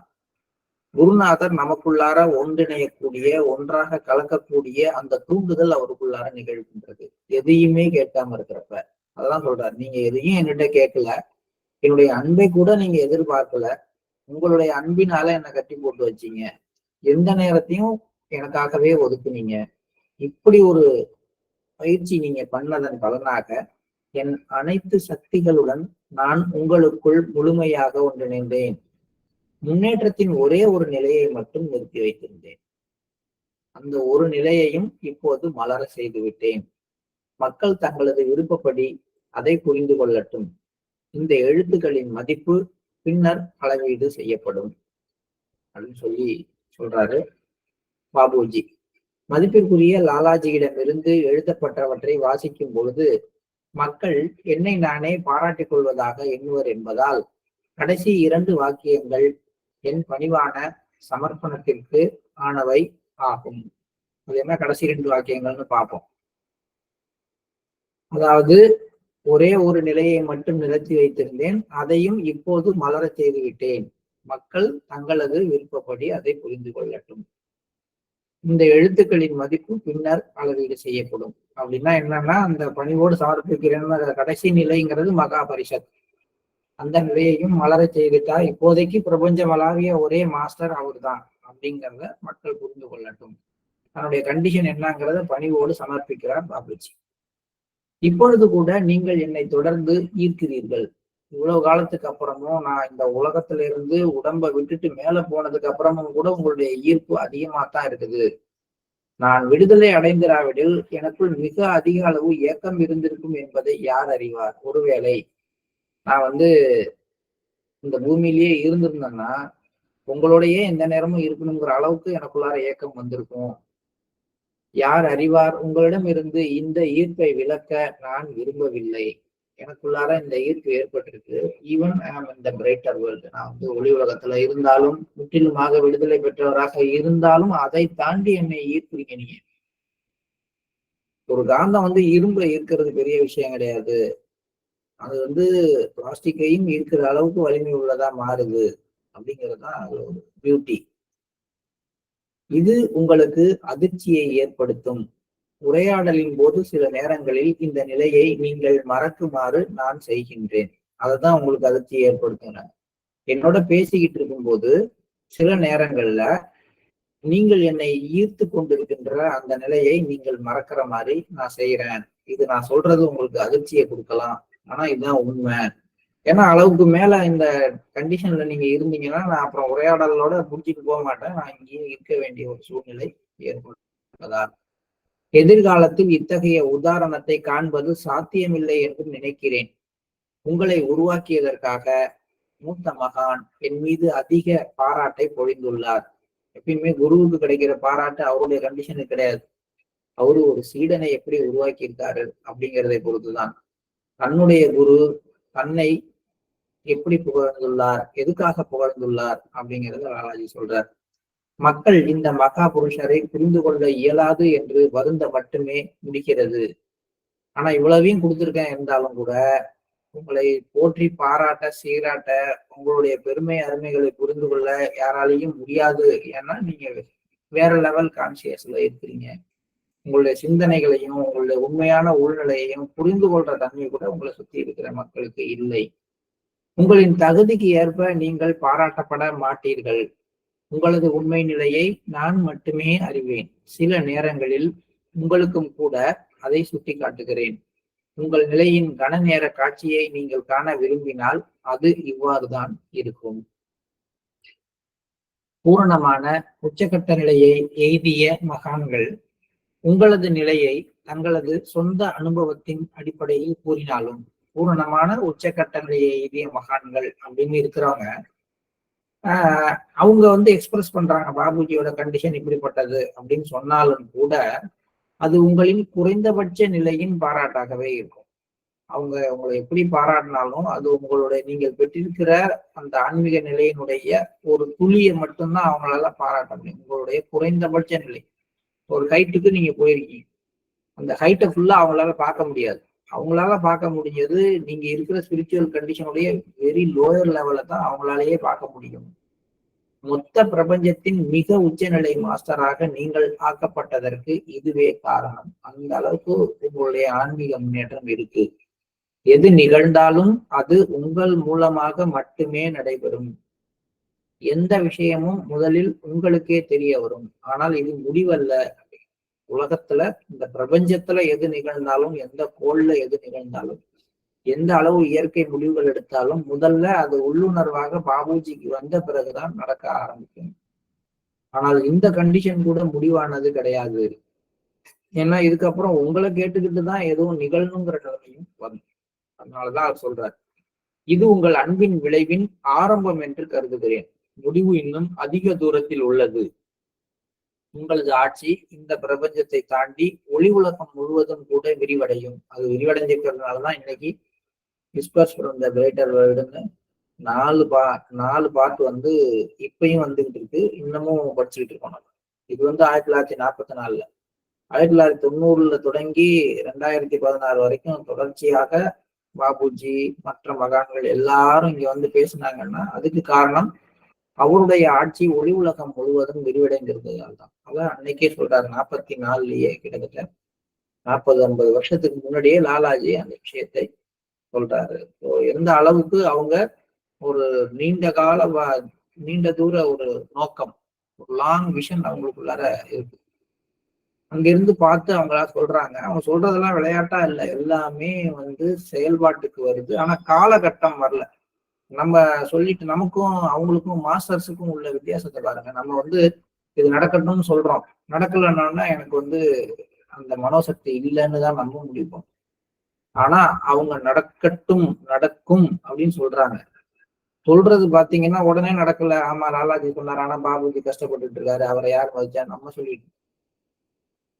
குருநாதர் நமக்குள்ளார ஒன்றிணையக்கூடிய, ஒன்றாக கலக்கக்கூடிய அந்த தூண்டுதல் அவருக்குள்ளார நிகழ்கின்றது. எதையுமே கேட்காம இருக்கிறப்ப அதான் சொல்றாரு, நீங்க எதையும் என்கிட்ட கேட்கல, என்னுடைய அன்பை கூட நீங்க எதிர்பார்க்கல, உங்களுடைய அன்பினால என்னை கட்டி போட்டு வச்சீங்க, எந்த நேரத்தையும் எனக்காகவே ஒதுக்குனீங்க. இப்படி ஒரு பயிற்சி நீங்க பண்ணதன் பலனாக என் அனைத்து சக்திகளுடன் நான் உங்களுக்குள் முழுமையாக ஒன்றிணைந்தேன். முன்னேற்றத்தின் ஒரே ஒரு நிலையை மட்டும் நிறுத்தி வைத்திருந்தேன். அந்த ஒரு நிலையையும் இப்போது மலர செய்து விட்டேன். மக்கள் தங்களது விருப்பப்படி அதை புரிந்து கொள்ளட்டும். இந்த எழுத்துக்களின் மதிப்பு பின்னர் அளவீடு செய்யப்படும் அப்படின்னு சொல்லி சொல்றாரு பாபுஜி. மதிப்பிற்குரிய லாலாஜியிடமிருந்து எழுதப்பட்டவற்றை வாசிக்கும் பொழுது மக்கள் என்னை நானே பாராட்டிக் கொள்வதாக எண்ணுவர் என்பதால் கடைசி 2 வாக்கியங்கள் என் பணிவான சமர்ப்பணத்திற்கு ஆனவை ஆகும். அது என்ன கடைசி 2 வாக்கியங்கள்னு பார்ப்போம். அதாவது ஒரே ஒரு நிலையை மட்டும் நிறுத்தி வைத்திருந்தேன், அதையும் இப்போது மலர செய்து விட்டேன். மக்கள் தங்களது விருப்பப்படி அதை புரிந்து கொள்ளட்டும். இந்த எழுத்துக்களின் மதிப்பு பின்னர் அளவீடு செய்யப்படும். அப்படின்னா என்னன்னா, அந்த பணிவோடு சமர்ப்பிக்கிறேன்னு கடைசி நிலைங்கிறது மகா பரிஷத். அந்த நிலையையும் மலர செய்துட்டா இப்போதைக்கு பிரபஞ்சம் வளாவிய ஒரே மாஸ்டர் அவர் தான் அப்படிங்கிறத மக்கள் புரிந்து கொள்ளட்டும். தன்னுடைய கண்டிஷன் என்னங்கிறத பணிவோடு சமர்ப்பிக்கிறார் பாபுஜி. இப்பொழுது கூட நீங்கள் என்னை தொடர்ந்து ஈர்க்கிறீர்கள். இவ்வளவு காலத்துக்கு அப்புறமும் நான் இந்த உலகத்துல இருந்து உடம்பை விட்டுட்டு மேல போனதுக்கு அப்புறமும் கூட உங்களுடைய ஈர்ப்பு அதிகமா தான் இருக்குது. நான் விடுதலை அடைந்திராவிடில் எனக்குள் மிக அதிக அளவு ஏக்கம் இருந்திருக்கும் என்பதை யார் அறிவார்? ஒருவேளை நான் வந்து இந்த பூமியிலேயே இருந்திருந்தேன்னா உங்களோடையே எந்த நேரமும் இருக்கணுங்கிற அளவுக்கு எனக்குள்ளார ஏக்கம் வந்திருக்கும். யார் அறிவார்? உங்களிடம் இருந்து இந்த ஈர்ப்பை விலக்க நான் விரும்பவில்லை. எனக்குள்ளார இந்த ஈர்ப்பு ஏற்பட்டிருக்கு. ஈவன் ஐ ஆம் இன் த பிரைட்டர் வேர்ல்டு. நான் வந்து ஒளி உலகத்துல இருந்தாலும், முற்றிலுமாக விடுதலை பெற்றவராக இருந்தாலும் அதை தாண்டி என்னை ஈர்க்கிறீங்க நீங்க. ஒரு காந்தம் வந்து இரும்பை ஈர்க்கிறது பெரிய விஷயம் கிடையாது. அது வந்து பிளாஸ்டிக்கையும் ஈர்க்கிற அளவுக்கு வலிமை உள்ளதா மாறுது அப்படிங்கிறது தான் அது ஒரு பியூட்டி. இது உங்களுக்கு அதிர்ச்சியை ஏற்படுத்தும். உரையாடலின் போது சில நேரங்களில் இந்த நிலையை நீங்கள் மறக்குமாறு நான் செய்கின்றேன். அதுதான் உங்களுக்கு அதிர்ச்சியை ஏற்படுத்துங்க. என்னோட பேசிக்கிட்டு இருக்கும்போது சில நேரங்கள்ல நீங்கள் என்னை ஈர்த்து கொண்டிருக்கின்ற அந்த நிலையை நீங்கள் மறக்கிற மாதிரி நான் செய்யறேன். இது நான் சொல்றது உங்களுக்கு அதிர்ச்சியை கொடுக்கலாம், ஆனா இதுதான் உண்மை. ஏன்னா அளவுக்கு மேல இந்த கண்டிஷன்ல நீங்க இருந்தீங்கன்னா நான் அப்புறம் உரையாடலோட முடிச்சுட்டு போக மாட்டேன். நான் இங்கேயே இருக்க வேண்டிய ஒரு சூழ்நிலை ஏற்படுவதால் எதிர்காலத்தில் இத்தகைய உதாரணத்தை காண்பது சாத்தியமில்லை என்று நினைக்கிறேன். உங்களை உருவாக்கியதற்காக மூத்த மகான் என் மீது அதிக பாராட்டை பொழிந்துள்ளார். எப்பயுமே குருவுக்கு கிடைக்கிற பாராட்டு அவருடைய கண்டிஷனுக்கு கிடையாது. அவரு ஒரு சீடனை எப்படி உருவாக்கி இருக்காரு அப்படிங்கிறதை பொறுத்துதான். தன்னுடைய குரு தன்னை எப்படி புகழ்ந்துள்ளார், எதுக்காக புகழ்ந்துள்ளார் அப்படிங்கிறத லாலாஜி சொல்றார். மக்கள் இந்த மகா புருஷரை புரிந்து கொள்ள இயலாது என்று வருந்த மட்டுமே முடிக்கிறது. ஆனா இவ்வளவையும் கொடுத்திருக்கேன் இருந்தாலும் கூட உங்களை போற்றி பாராட்ட சீராட்ட உங்களுடைய பெருமை அருமைகளை புரிந்து கொள்ள யாராலையும் முடியாது. ஏன்னா நீங்க வேற லெவல் கான்சியஸ்ல இருக்கிறீங்க. உங்களுடைய சிந்தனைகளையும் உங்களுடைய உண்மையான உள்நிலையையும் புரிந்து கொள்ற தன்மை கூட உங்களை சுத்தி இருக்கிற மக்களுக்கு இல்லை. உங்களின் தகுதிக்கு ஏற்ப நீங்கள் பாராட்டப்பட மாட்டீர்கள். உங்களது உண்மை நிலையை நான் மட்டுமே அறிவேன். சில நேரங்களில் உங்களுக்கும் கூட அதை சுட்டி காட்டுகிறேன். உங்கள் நிலையின் கன நேர காட்சியை நீங்கள் காண விரும்பினால் அது இவ்வாறுதான் இருக்கும். பூரணமான உச்சகட்ட நிலையை எய்திய மகான்கள் உங்களது நிலையை தங்களது சொந்த அனுபவத்தின் அடிப்படையில் கூறினாலும், பூரணமான உச்சகட்ட நிலையை எய்திய மகான்கள் அப்படின்னு இருக்கிறவங்க அவங்க எக்ஸ்பிரஸ் பண்றாங்க பாபுஜியோட கண்டிஷன் இப்படிப்பட்டது அப்படின்னு சொன்னாலும் கூட அது உங்களின் குறைந்தபட்ச நிலையின் பாராட்டாகவே இருக்கும். அவங்க உங்களை எப்படி பாராட்டினாலும் அது உங்களுடைய நீங்கள் பெற்றிருக்கிற அந்த ஆன்மீக நிலையினுடைய ஒரு துளியை மட்டும்தான் அவங்களால பாராட்ட முடியும். உங்களுடைய குறைந்தபட்ச நிலை. ஒரு ஹைட்டுக்கு நீங்க போயிருக்கீங்க, அந்த ஹைட்டை ஃபுல்லா அவங்களால பார்க்க முடியாது. அவங்களால பார்க்க முடிஞ்சது நீங்க இருக்கிற ஸ்பிரிச்சுவல் கண்டிஷனுடைய வெரி லோயர் லெவல தான் அவங்களாலேயே பார்க்க முடியும். மொத்த பிரபஞ்சத்தின் மிக உச்சநிலை மாஸ்டராக நீங்கள் ஆக்கப்பட்டதற்கு இதுவே காரணம். அந்த அளவுக்கு உங்களுடைய ஆன்மீக முன்னேற்றம் இருக்கு. எது நிகழ்ந்தாலும் அது உங்கள் மூலமாக மட்டுமே நடைபெறும். எந்த விஷயமும் முதலில் உங்களுக்கே தெரிய வரும். ஆனால் இது முடிவல்ல. உலகத்துல இந்த பிரபஞ்சத்துல எது நிகழ்ந்தாலும், எந்த கோள்ல எது நிகழ்ந்தாலும், எந்த அளவு இயற்கை முடிவுகள் எடுத்தாலும் முதல்ல அது உள்ளுணர்வாக பாபுஜிக்கு வந்த பிறகுதான் நடக்க ஆரம்பிக்கும். ஆனால் இந்த கண்டிஷன் கூட முடிவானது கிடையாது. ஏன்னா இதுக்கப்புறம் உங்களை கேட்டுக்கிட்டுதான் எதுவும் நிகழணுங்கிற நிலைமையும் வரும். அதனாலதான் அவர் சொல்றார், இது உங்கள் அன்பின் விளைவின் ஆரம்பம் என்று கருதுகிறேன். முடிவு இன்னும் அதிக தூரத்தில் உள்ளது. உங்களது ஆட்சி இந்த பிரபஞ்சத்தை தாண்டி ஒளி உலகம் முழுவதும் கூட விரிவடையும். அது விரிவடைஞ்சிருக்கிறதுனாலதான் இன்னைக்கு விஸ்பர்ஸ் ஃப்ரம் த கிரேட்டர் வேர்ல்டுன்னு 4 பார்ட் இப்பயும் வந்துகிட்டு இருக்கு. இன்னமும் படிச்சுக்கிட்டு இருக்கோம். நம்ம இது 1944 1990 தொடங்கி 2016 வரைக்கும் தொடர்ச்சியாக பாபுஜி மற்ற மகான்கள் எல்லாரும் இங்க பேசினாங்கன்னா அதுக்கு காரணம் அவருடைய ஆட்சி ஒளி உலகம் முழுவதும் விரிவடைந்திருந்ததால் தான். அதான் அன்னைக்கே சொல்றாரு, 44லயே கிட்டத்தட்ட 40-50 வருஷத்துக்கு முன்னாடியே லாலாஜி அந்த விஷயத்தை சொல்றாரு. எந்த அளவுக்கு அவங்க ஒரு நீண்ட தூர ஒரு நோக்கம், ஒரு லாங் விஷன் அவங்களுக்குள்ளார இருக்கு. அங்கிருந்து பார்த்து அவங்களா சொல்றாங்க. அவங்க சொல்றதெல்லாம் விளையாட்டா இல்லை, எல்லாமே செயல்பாட்டுக்கு வருது. ஆனா காலகட்டம் வரல. நம்ம சொல்லிட்டு நமக்கும் அவங்களுக்கும் மாஸ்டர்ஸுக்கும் உள்ள வித்தியாசத்தை பாருங்க. நம்ம இது நடக்கட்டும்னு சொல்றோம், நடக்கலன்னா எனக்கு அந்த மனோசக்தி இல்லைன்னு தான் நம்ம முடிப்போம். ஆனா அவங்க நடக்கும் அப்படின்னு சொல்றாங்க. சொல்றது பாத்தீங்கன்னா உடனே நடக்கல. ஆமா லாலாஜி சொன்னார், ஆனா பாபுஜி கஷ்டப்பட்டுட்டு இருக்காரு, அவரை யார் மதிச்சா நம்ம சொல்லிட்டு.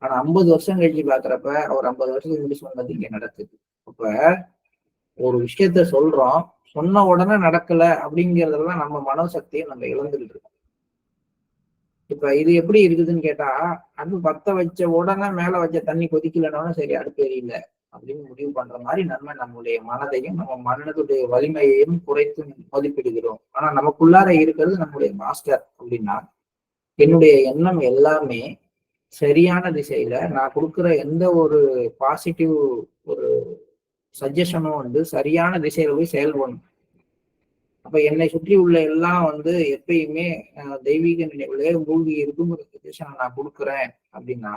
ஆனா 50 வருஷம் கழிச்சு பாக்குறப்ப அவர் 50 வருஷத்துக்கு முன்னாடி சொன்னது இங்க நடக்குது. அப்ப ஒரு விஷயத்த சொல்றோம், சொன்ன உடனே நடக்கல அப்படிங்கிறதுலாம் நம்ம மனோசக்தியை நம்ம இழந்துகிட்டு இருக்கோம். இப்ப இது எப்படி இருக்குதுன்னு கேட்டா, அடுப்பு பத்த வச்ச உடனே மேல வச்ச தண்ணி கொதிக்கலன்னா சரி அடுப்பு எரியல அப்படின்னு முடிவு பண்ற மாதிரி நம்ம நம்முடைய மனதையும் நம்ம மனதுடைய வலிமையையும் குறைத்து மதிப்பிடுகிறோம். ஆனா நமக்குள்ளார இருக்கிறது நம்முடைய மாஸ்டர். அப்படின்னா என்னுடைய எண்ணம் எல்லாமே சரியான திசையில, நான் கொடுக்குற எந்த ஒரு பாசிட்டிவ் ஒரு சஜஷனும் சரியான திசையில போய் செயல்படணும். அப்ப என்னை சுற்றி உள்ள எல்லாம் எப்பயுமே தெய்வீக நினைவுல மூழ்கி இருக்குங்கிற சஜஷனை நான் கொடுக்குறேன் அப்படின்னா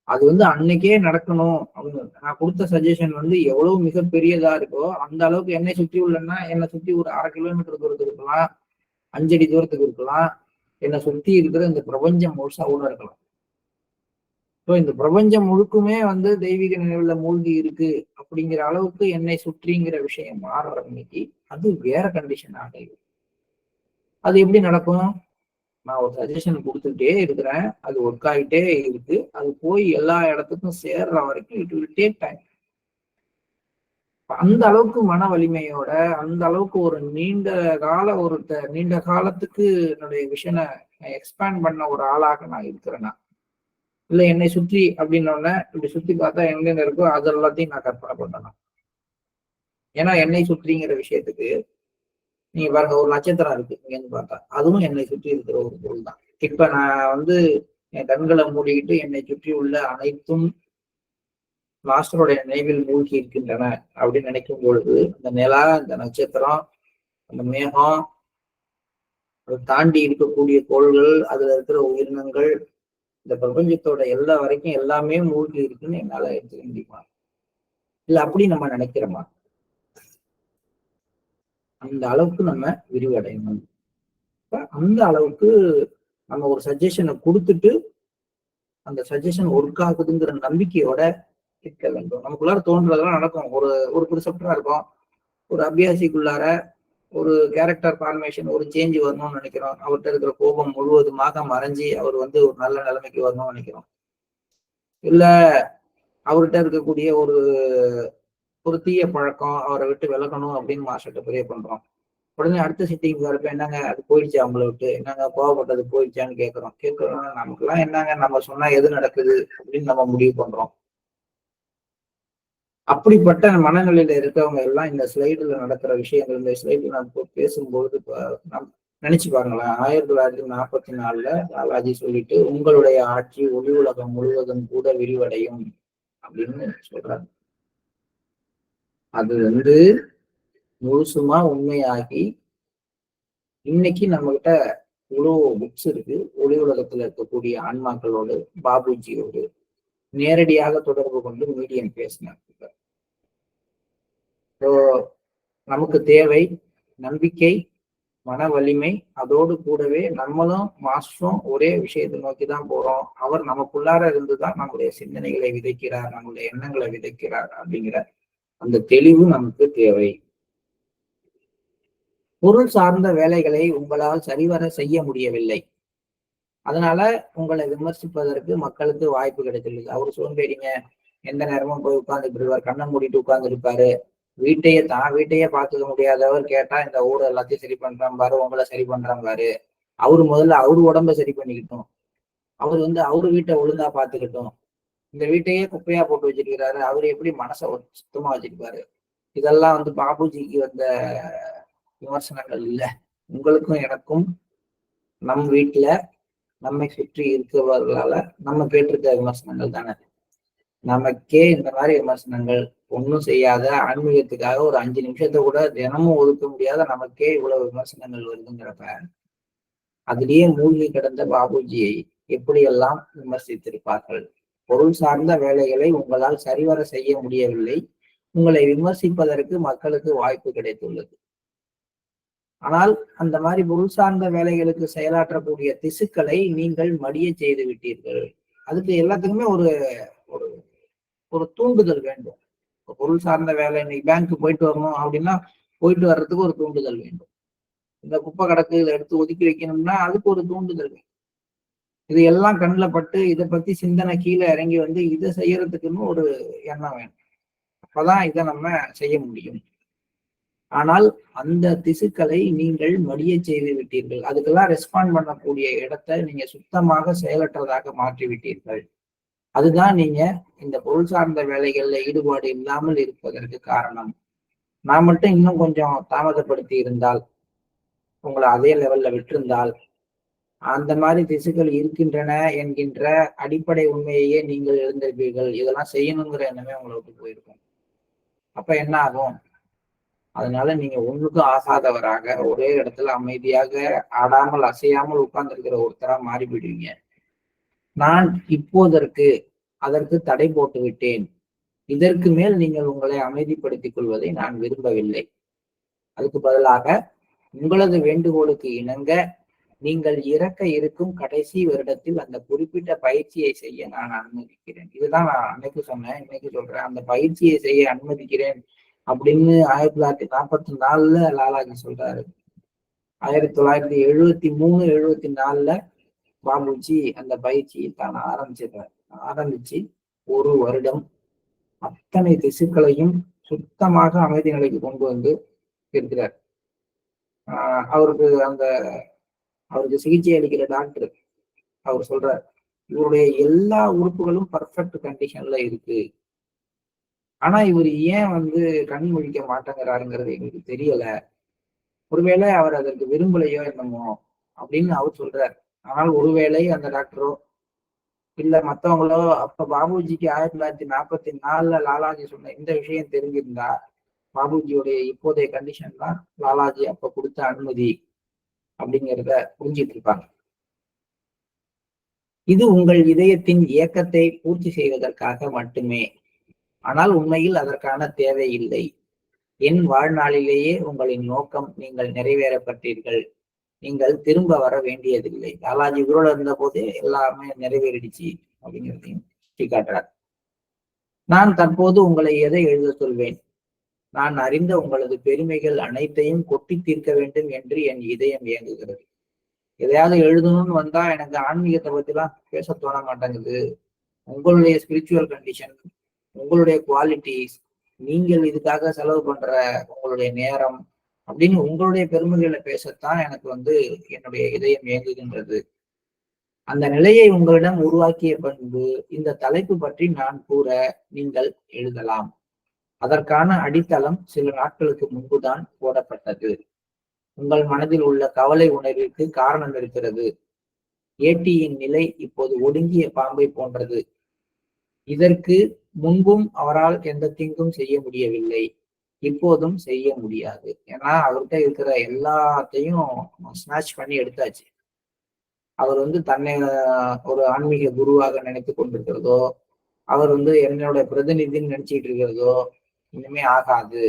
அது அன்னைக்கே நடக்கணும் அப்படின்னு. நான் கொடுத்த சஜஷன் எவ்வளவு மிகப்பெரியதா இருக்கோ அந்த அளவுக்கு என்னை சுற்றி உள்ளன்னா, என்னை சுற்றி ஒரு 1/2 கிலோமீட்டர் தூரத்துக்கு இருக்கலாம், 5 அடி தூரத்துக்கு இருக்கலாம், என்னை சுற்றி இருக்கிற இந்த பிரபஞ்சம் முழுசா கூட இருக்கலாம். ஸோ இந்த பிரபஞ்சம் முழுக்குமே வந்து தெய்வீக நினைவுல மூழ்கி இருக்கு அப்படிங்கிற அளவுக்கு என்னை சுற்றிங்கிற விஷயம் மாறுற இன்னைக்கு அது வேற கண்டிஷன் ஆகுது. அது எப்படி நடக்கும்? நான் ஒரு சஜஷன் கொடுத்துட்டே இருக்கிறேன், அது ஒர்க் ஆகிட்டே இருக்கு, அது போய் எல்லா இடத்துக்கும் சேர்ற வரைக்கும் இட் வில் டேக் டைம். அந்த அளவுக்கு மன வலிமையோட, அந்த அளவுக்கு ஒரு நீண்ட காலத்துக்கு என்னுடைய விஷனை எக்ஸ்பேண்ட் பண்ண ஒரு ஆளாக நான் இருக்கிறேன்னா, இல்ல என்னை சுற்றி அப்படின்னோடனே இப்படி சுத்தி பார்த்தா எங்கெங்க இருக்கோ அது எல்லாத்தையும் நான் கற்பனை பண்ணணும். ஏன்னா என்னை சுற்றிங்கிற விஷயத்துக்கு நீங்க பாருங்க, ஒரு நட்சத்திரம் இருக்கு இங்கன்னு பார்த்தா, அதுவும் என்னை சுற்றி இருக்கிற ஒரு பொருள் தான். இப்ப நான் வந்து என் கண்களை மூடிக்கிட்டு என்னை சுற்றி உள்ள அனைத்தும் மாஸ்டருடைய நினைவில் மூழ்கி இருக்கின்றன அப்படின்னு நினைக்கும் பொழுது, அந்த நிலா, இந்த நட்சத்திரம், அந்த மேகம், அதை தாண்டி இருக்கக்கூடிய கோள்கள், அதுல இருக்கிற உயிரினங்கள், இந்த பிரபஞ்சத்தோட எல்லா வரைக்கும் எல்லாமே மூழ்கி இருக்குன்னு என்னால எடுத்துக்க முடியுமா? இல்ல அப்படி நம்ம நினைக்கிறோமா? அந்த அளவுக்கு நம்ம விரிவடையணும். அந்த அளவுக்கு நம்ம ஒரு சஜஷனை கொடுத்துட்டு அந்த சஜஷன் ஒர்க் ஆகுதுங்கிற நம்பிக்கையோட இருக்க வேண்டும். நமக்குள்ளார தோன்றதெல்லாம் நடக்கும். ஒரு ஒரு ப்ரிசெப்டரா இருக்கும், ஒரு அபியாசிக்குள்ளார ஒரு கேரக்டர் ஃபார்மேஷன், ஒரு சேஞ்ச் வரணும்னு நினைக்கிறோம். அவர்கிட்ட இருக்கிற கோபம் முழுவதுமாக மறைஞ்சி அவர் வந்து ஒரு நல்ல நிலைமைக்கு வரணும்னு நினைக்கிறோம். இல்ல அவர்கிட்ட இருக்கக்கூடிய ஒரு தீய பழக்கம் அவரை விட்டு விலகணும் அப்படின்னு மாஸ்டர்கிட்ட ப்ரே பண்றோம். உடனே அடுத்த சிட்டிங் வரப்ப என்னங்க அது போயிடுச்சு, அவங்கள விட்டு என்னங்க கோவப்பட்டது போயிடுச்சான்னு கேட்கிறோம். நமக்குலாம் என்னங்க நம்ம சொன்னா எது நடக்குது அப்படின்னு நம்ம முடிவு பண்றோம். அப்படிப்பட்ட மனநிலையில இருக்கவங்க எல்லாம் இந்த ஸ்லைடுல நடக்கிற விஷயங்கள், இந்த ஸ்லைடுல நான் பேசும்போது நினைச்சு பாருங்களேன். 1944 பாலாஜி சொல்லிட்டு உங்களுடைய ஆட்சி ஒளி உலகம் முழுவதும் கூட விரிவடையும் அப்படின்னு சொல்றாங்க. அது வந்து முழுசுமா உண்மையாகி இன்னைக்கு நம்ம கிட்ட இவ்வளவு புக்ஸ் இருக்கு. ஒளி உலகத்துல இருக்கக்கூடிய ஆன்மாக்களோடு பாபுஜியோடு நேரடியாக தொடர்பு கொண்டு மீடியம் பேசினாங்க. நமக்கு தேவை நம்பிக்கை, மன வலிமை, அதோடு கூடவே நம்மளும் மாஸ்டரும் ஒரே விஷயத்தை நோக்கி தான் போறோம். அவர் நமக்குள்ளார இருந்துதான் நம்முடைய சிந்தனைகளை விதைக்கிறார், நம்முடைய எண்ணங்களை விதைக்கிறார் அப்படிங்கிற அந்த தெளிவு நமக்கு தேவை. பொருள் சார்ந்த வேலைகளை உங்களால் சரிவர செய்ய முடியவில்லை, அதனால உங்களை விமர்சிப்பதற்கு மக்களுக்கு வாய்ப்பு கிடைத்துள்ளது. அவரு சோம்பேறிங்க, எந்த நேரமும் போய் உட்கார்ந்துட்டு இருப்பார், கண்ணை மூடிட்டு உட்கார்ந்து இருப்பாரு, வீட்டையே பார்த்துக்க முடியாதவர் கேட்டா இந்த ஊரை எல்லாத்தையும் சரி பண்றான் பாரு, உங்களை சரி பண்றான் பாரு. அவரு முதல்ல அவரு உடம்ப சரி பண்ணிக்கிட்டோம், அவரு வந்து அவரு வீட்டை ஒழுங்கா பாத்துக்கிட்டோம். இந்த வீட்டையே குப்பையா போட்டு வச்சிருக்கிறாரு, அவரு எப்படி மனசை சுத்தமா வச்சிருப்பாரு. இதெல்லாம் வந்து பாபுஜிக்கு வந்த விமர்சனங்கள் இல்ல, உங்களுக்கும் எனக்கும் நம் வீட்டுல நம்மை சுற்றி இருக்கிறவர்களால நம்ம கேட்டிருக்க விமர்சனங்கள் தானே. நமக்கே இந்த மாதிரி விமர்சனங்கள் ஒன்றும் செய்யாத ஆன்மீகத்துக்காக ஒரு 5 நிமிஷத்தை கூட தினமும் ஒதுக்க முடியாத நமக்கே இவ்வளவு விமர்சனங்கள் வருதுங்கிறப்ப அதிலேயே மூழ்கி கிடந்த பாபுஜியை எப்படியெல்லாம் விமர்சித்திருப்பார்கள். பொருள் சார்ந்த வேலைகளை உங்களால் சரிவர செய்ய முடியவில்லை, உங்களை விமர்சிப்பதற்கு மக்களுக்கு வாய்ப்பு கிடைத்துள்ளது. ஆனால் அந்த மாதிரி பொருள் சார்ந்த வேலைகளுக்கு செயலாற்றக்கூடிய திசுக்களை நீங்கள் மடிய செய்து விட்டீர்கள். அதுக்கு எல்லாத்துக்குமே ஒரு ஒரு தூண்டுதல் வேண்டும். பொருள் சார்ந்த வேலை, இன்னைக்கு பேங்க்கு போயிட்டு வரணும் அப்படின்னா போயிட்டு வர்றதுக்கு ஒரு தூண்டுதல் வேண்டும். இந்த குப்பை கிடக்கு இதை எடுத்து ஒதுக்கி வைக்கணும்னா அதுக்கு ஒரு தூண்டுதல் வேண்டும். இது எல்லாம் கண்ணில் பட்டு இதை பத்தி சிந்தனை கீழே இறங்கி வந்து இதை செய்யறதுக்குன்னு ஒரு எண்ணம் வேணும். அப்பதான் இதை நம்ம செய்ய முடியும். ஆனால் அந்த திசுக்களை நீங்கள் மடிய செய்து விட்டீர்கள். அதுக்கெல்லாம் ரெஸ்பாண்ட் பண்ணக்கூடிய இடத்தை நீங்க சுத்தமாக செயலற்றதாக மாற்றி விட்டீர்கள். அதுதான் நீங்க இந்த பொருள் சார்ந்த வேலைகள்ல ஈடுபாடு இல்லாமல் இருப்பதற்கு காரணம். நான் மட்டும் இன்னும் கொஞ்சம் தாமதப்படுத்தி இருந்தால், உங்களை அதே லெவல்ல விட்டிருந்தால், அந்த மாதிரி திசுக்கள் இருக்கின்றன என்கின்ற அடிப்படை உண்மையையே நீங்கள் எழுந்திருப்பீர்கள். இதெல்லாம் செய்யணுங்கிற எண்ணமே உங்களை விட்டு போயிருக்கும். அப்ப என்ன ஆகும்? அதனால நீங்க ஒண்ணுக்கும் ஆகாதவராக ஒரே இடத்துல அமைதியாக ஆடாமல் அசையாமல் உட்கார்ந்துருக்கிற ஒருத்தரா மாறி போயிடுவீங்க. நான் இப்போதற்கு அதற்கு தடை போட்டு விட்டேன். இதற்கு மேல் நீங்கள் உங்களை அமைதிப்படுத்திக் கொள்வதை நான் விரும்பவில்லை. அதுக்கு பதிலாக உங்களது வேண்டுகோளுக்கு இணங்க நீங்கள் இறக்க இருக்கும் கடைசி வருடத்தில் அந்த குறிப்பிட்ட பயிற்சியை செய்ய நான் அனுமதிக்கிறேன். இதுதான் நான் அன்னைக்கு சொன்னேன், இன்னைக்கு சொல்றேன். அந்த பயிற்சியை செய்ய அனுமதிக்கிறேன் அப்படின்னு 1944 லாலாஜி சொல்றாரு. 1973, 74 பாபுஜி அந்த பயிற்சியை தான் ஆரம்பிச்சிருக்காரு. ஆரம்பிச்சு ஒரு வருடம் அத்தனை திசுக்களையும் சுத்தமாக அமைதி நிலைக்கு கொண்டு வந்து இருக்கிறார். அவருக்கு சிகிச்சை அளிக்கிற டாக்டர் அவர் சொல்றார், இவருடைய எல்லா உறுப்புகளும் பர்ஃபெக்ட் கண்டிஷன்ல இருக்கு. ஆனா இவர் ஏன் கண் முழிக்க மாட்டேங்கிறாருங்கிறது எங்களுக்கு தெரியல. ஒருவேளை அவர் அதற்கு விரும்பலையோ என்னமோ அப்படின்னு அவர் சொல்றாரு. ஆனால் ஒருவேளை அந்த டாக்டரோ இல்ல மத்தவங்களோ அப்ப பாபுஜிக்கு 1944 லாலாஜி சொன்ன இந்த விஷயம் தெரிஞ்சிருந்தா பாபுஜியோடைய இப்போதைய கண்டிஷன் தான் லாலாஜி அப்ப கொடுத்த அனுமதி அப்படிங்கிறத புரிஞ்சிட்டு இருப்பாங்க. இது உங்கள் இதயத்தின் இயக்கத்தை பூர்த்தி செய்வதற்காக மட்டுமே. ஆனால் உண்மையில் அதற்கான தேவை இல்லை. என் வாழ்நாளிலேயே உங்களின் நோக்கம் நீங்கள் நிறைவேறப்பட்டீர்கள். நீங்கள் திரும்ப வர வேண்டியதில்லை. லாலாஜி உயிரோட இருந்த போதே எல்லாமே நிறைவேறிடுச்சு அப்படிங்கிறதையும் காட்டுறார். நான் தற்போது உங்களை எதை எழுத சொல்வேன்? நான் அறிந்த உங்களது பெருமைகள் அனைத்தையும் கொட்டி தீர்க்க வேண்டும் என்று என் இதயம் இயங்குகிறது. எதையாவது எழுதணும்னு வந்தா எனக்கு ஆன்மீகத்தை பத்தி எல்லாம் பேச தோண மாட்டேங்குது. உங்களுடைய ஸ்பிரிச்சுவல் கண்டிஷன், உங்களுடைய குவாலிட்டிஸ், நீங்கள் இதுக்காக செலவு பண்ற உங்களுடைய நேரம் அப்படின்னு உங்களுடைய பெருமைகளை பேசத்தான் எனக்கு என்னுடைய இதயம் இயங்குகின்றது. அந்த நிலையை உங்களிடம் உருவாக்கிய பண்பு இந்த தலைப்பு பற்றி நான் கூற நீங்கள் எழுதலாம். அதற்கான அடித்தளம் சில நாட்களுக்கு முன்புதான் போடப்பட்டது. உங்கள் மனதில் உள்ள கவலை உணர்விற்கு காரணம் இருக்கிறது. ஏட்டியின் நிலை இப்போது ஒடுங்கிய பாம்பை போன்றது. இதற்கு முன்பும் அவரால் எந்த தீங்கும் செய்ய முடியவில்லை, இப்போதும் செய்ய முடியாது. ஏன்னா அவர்கிட்ட இருக்கிற எல்லாத்தையும் ஸ்நாட்ச் பண்ணி எடுத்தாச்சு. அவர் தன்னை ஒரு ஆன்மீக குருவாக நினைத்து கொண்டிருக்கிறதோ, அவர் என்னோட பிரதிநிதின்னு நினைச்சிட்டு இருக்கிறதோ இனிமே ஆகாது.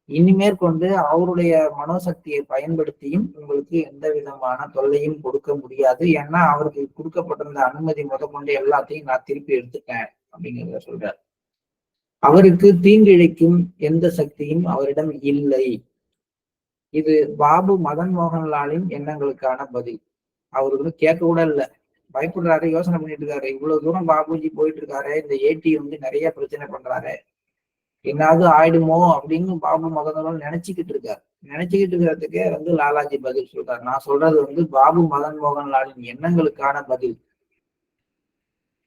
இனிமேற்கொண்டு அவருடைய மனோசக்தியை பயன்படுத்தியும் உங்களுக்கு எந்த விதமான தொல்லையும் கொடுக்க முடியாது. ஏன்னா அவருக்கு கொடுக்கப்பட்டிருந்த அனுமதி முதற்கொண்டு எல்லாத்தையும் நான் திருப்பி எடுத்துட்டேன் அப்படிங்கிறத சொல்றார். அவருக்கு தீங்கிழைக்கும் எந்த சக்தியும் அவரிடம் இல்லை. இது பாபு மதன் மோகன்லாலின் எண்ணங்களுக்கான பதில். அவருக்கு கேட்க கூட இல்லை, பயப்படுறாரு, யோசனை பண்ணிட்டு இருக்காரு. இவ்வளவு தூரம் பாபுஜி போயிட்டு இருக்காரு, இந்த ஏடி நிறைய பிரச்சனை பண்றாரு, என்னாவது ஆயிடுமோ அப்படின்னு பாபு மதன் நினைச்சுக்கிட்டு இருக்காரு. நினைச்சுக்கிட்டு இருக்கிறதுக்கே லாலாஜி பதில் சொல்றாரு. நான் சொல்றது பாபு மதன் மோகன்லாலின் எண்ணங்களுக்கான பதில்.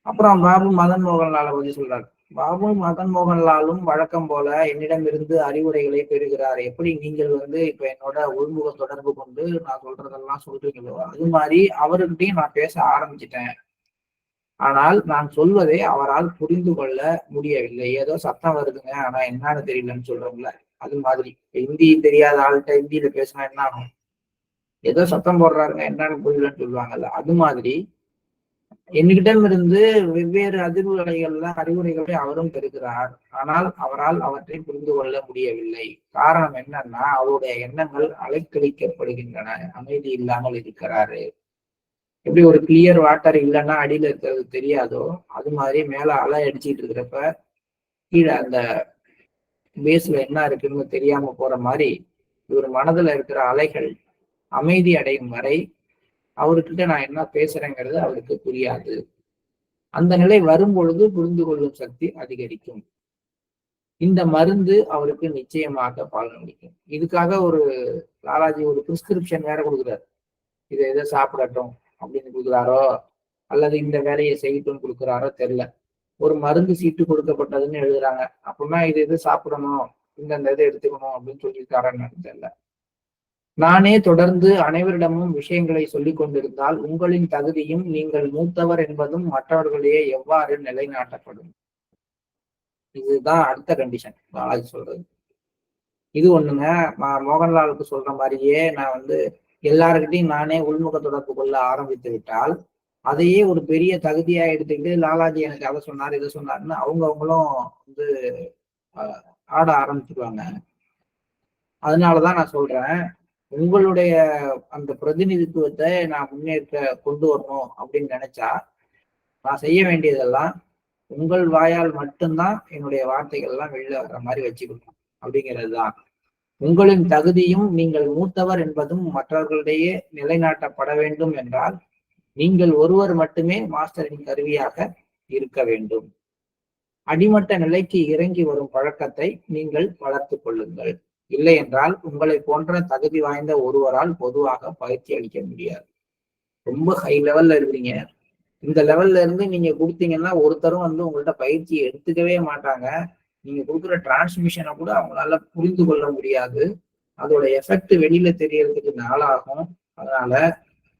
அப்புறம் பாபு மதன் மோகன்லாலை பத்தி சொல்றாரு. பாபு மதன் மோகன்லாலும் வழக்கம் போல என்னிடம் இருந்து அறிவுரைகளை பெறுகிறார். எப்படி நீங்கள் இப்ப என்னோட உள்முக தொடர்பு கொண்டு நான் சொல்றதெல்லாம் சொல்றீங்களோ அது மாதிரி அவர்கிட்டையும் நான் பேச ஆரம்பிச்சிட்டேன். ஆனால் நான் சொல்வதை அவரால் புரிந்து கொள்ள முடியவில்லை. ஏதோ சத்தம் வருதுங்க, ஆனா என்னன்னு தெரியலன்னு சொல்றோம்ல, அது மாதிரி. ஹிந்தி தெரியாத ஆள்கிட்ட ஹிந்தியில பேசினா என்ன ஆகும்? ஏதோ சத்தம் போடுறாருங்க, என்னன்னு புரியலன்னு சொல்லுவாங்கல்ல, அது மாதிரி என்னிடம் இருந்து வெவ்வேறு அறிவுரைகளை அவரும் பெறுகிறார். ஆனால் அவரால் அவற்றை புரிந்து கொள்ள முடியவில்லை. காரணம் என்னன்னா அவருடைய எண்ணங்கள் அலைக்கழிக்கப்படுகின்றன. அமைதி இல்லாமல் இருக்கிறாரு. எப்படி ஒரு கிளியர் வாட்டர் இல்லைன்னா அடியில இருக்கிறது தெரியாதோ, அது மாதிரி மேல அலை அடிச்சுட்டு இருக்கிறப்ப கீழே அந்த பேஸ்ல என்ன இருக்குன்னு தெரியாம போற மாதிரி இவர் மனதுல இருக்கிற அலைகள் அமைதி அடையும் வரை அவர்கிட்ட நான் என்ன பேசுறேங்கிறது அவருக்கு புரியாது. அந்த நிலை வரும் பொழுது புரிந்து கொள்ளும் சக்தி அதிகரிக்கும். இந்த மருந்து அவருக்கு நிச்சயமாக பலனளிக்கும். இதுக்காக லாலாஜி ஒரு பிரிஸ்கிரிப்ஷன் வேற கொடுக்குறாரு. இதை எதை சாப்பிடட்டும் அப்படின்னு கொடுக்குறாரோ அல்லது இந்த வேலையை செய்யட்டும் கொடுக்குறாரோ தெரியல. ஒரு மருந்து சீட்டு கொடுக்கப்பட்டதுன்னு எழுதுறாங்க. அப்படின்னா இது சாப்பிடணும், இந்த இதை எடுத்துக்கணும் அப்படின்னு சொல்லியிருக்காருன்னு தெரியல. நானே தொடர்ந்து அனைவரிடமும் விஷயங்களை சொல்லிக் கொண்டிருந்தால் உங்களின் தகுதியும் நீங்கள் மூத்தவர் என்பதும் மற்றவர்களையே எவ்வாறு நிலைநாட்டப்படும்? இதுதான் அடுத்த கண்டிஷன் பாலாஜி சொல்றது. இது ஒண்ணுங்க. மோகன்லாலுக்கு சொல்ற மாதிரியே நான் எல்லாருக்கிட்டையும் நானே உள்முக தொடர்பு கொள்ள ஆரம்பித்து விட்டால் அதையே ஒரு பெரிய தகுதியா எடுத்துக்கிட்டு லாலாஜி எனக்கு அதை சொன்னார் இதை சொன்னாருன்னு அவங்களும் ஆட ஆரம்பிச்சிருவாங்க. அதனாலதான் நான் சொல்றேன், உங்களுடைய அந்த பிரதிநிதித்துவத்தை நான் முன்னேற்ற கொண்டு வரணும் அப்படின்னு நினைச்சா நான் செய்ய வேண்டியதெல்லாம் உங்கள் வாயால் மட்டும்தான் என்னுடைய வார்த்தைகள் எல்லாம் வெளில வர்ற மாதிரி வச்சுக்கணும் அப்படிங்கிறது தான். உங்களின் தகுதியும் நீங்கள் மூத்தவர் என்பதும் மற்றவர்களிடையே நிலைநாட்டப்பட வேண்டும் என்றால் நீங்கள் ஒருவர் மட்டுமே மாஸ்டரின் கருவியாக இருக்க வேண்டும். அடிமட்ட நிலைக்கு இறங்கி வரும் பழக்கத்தை நீங்கள் வளர்த்து கொள்ளுங்கள். இல்லை என்றால் உங்களை போன்ற தகுதி வாய்ந்த ஒருவரால் பொதுவாக பயிற்சி அளிக்க முடியாது. ரொம்ப ஹை லெவல்ல இருக்கிறீங்க, இந்த லெவல்ல இருந்து நீங்க கொடுத்தீங்கன்னா ஒருத்தரும் வந்து உங்கள்ட்ட பயிற்சி எடுத்துக்கவே மாட்டாங்க. நீங்க கொடுக்குற டிரான்ஸ்மிஷனை கூட அவங்களால புரிந்து கொள்ள முடியாது. அதோட எஃபெக்ட் வெளியில தெரியறதுக்கு நாளாகும். அதனால